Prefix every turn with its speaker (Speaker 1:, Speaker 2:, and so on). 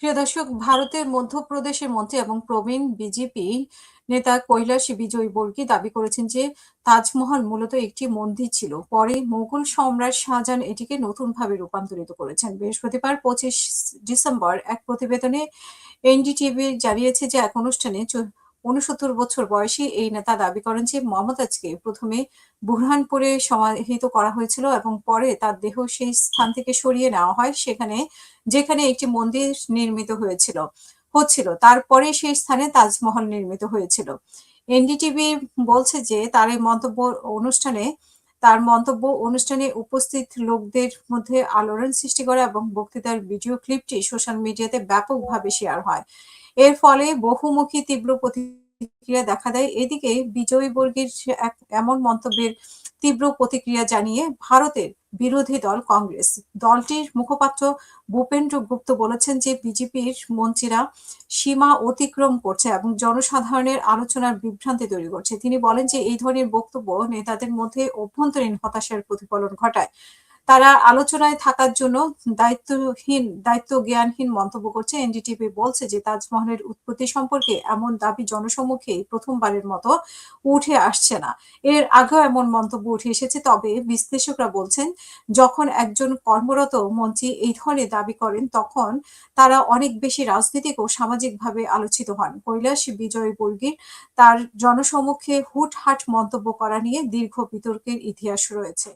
Speaker 1: প্রিয় দর্শক, ভারতের মধ্যপ্রদেশের মন্ত্রী এবং প্রবীণ বিজেপি নেতা কৈলাস বিজয়বর্গীয় দাবি করেছেন যে তাজমহল মূলত একটি মন্দির ছিল। পরে মুঘল সম্রাট শাহজাহান এটিকে নতুনভাবে রূপান্তরিত করেছেন। বৃহস্পতিবার 25 ডিসেম্বর এক প্রতিবেদনে এনডিটিভি জানিয়েছে যে এক অনুষ্ঠানে 69 বছর বয়সী এই নেতা দাবি করেন যে মমতাজকে প্রথমে বুরহানপুরে সমাহিত করা হয়েছিল এবং পরে তার দেহ সেই স্থান থেকে সরিয়ে নেওয়া হয়, যেখানে একটি মন্দির নির্মিত হচ্ছিল। তারপরে সেই স্থানে তাজমহল নির্মিত হয়েছিল। এনডিটিভি বলছে যে তার মন্তব্য অনুষ্ঠানে উপস্থিত লোকদের মধ্যে আলোড়ন সৃষ্টি করে এবং বক্তৃতার ভিডিও ক্লিপটি সোশ্যাল মিডিয়াতে ব্যাপকভাবে শেয়ার হয়। এর ফলে বহুমুখী তীব্র প্রতিক্রিয়া দেখা দেয়। এদিকে বিজয়বর্গীর এমন মন্তব্যের তীব্র প্রতিক্রিয়া জানিয়ে ভারতের বিরোধী দল কংগ্রেস দলটির মুখপাত্র ভূপেন্দ্র গুপ্ত বলেছেন যে বিজেপির মন্ত্রীরা সীমা অতিক্রম করছে এবং জনসাধারণের আলোচনার বিভ্রান্তি তৈরি করছে। তিনি বলেন যে এই ধরনের বক্তব্য নেতাদের মধ্যে অভ্যন্তরীণ হতাশার প্রতিফলন ঘটায়। তারা আলোচনায় থাকার জন্য দায়িত্বজ্ঞানহীন মন্তব্য করছে। এনডিটিভি বলছে যে তাজমহলের উৎপত্তি সম্পর্কে এমন দাবি জনসম্মুখে প্রথমবারের মতো উঠে আসছে না। এর আগেও এমন মন্তব্য উঠে এসেছে। তবে বিশ্লেষকরা বলছেন, যখন একজন কর্মরত মন্ত্রী এই ধরনের দাবি করেন তখন তারা অনেক বেশি রাজনৈতিক ও সামাজিকভাবে আলোচিত হন। কৈলাস বিজয়বর্গীর তার জনসম্মুখে হুটহাট মন্তব্য করা নিয়ে দীর্ঘ বিতর্কের ইতিহাস রয়েছে।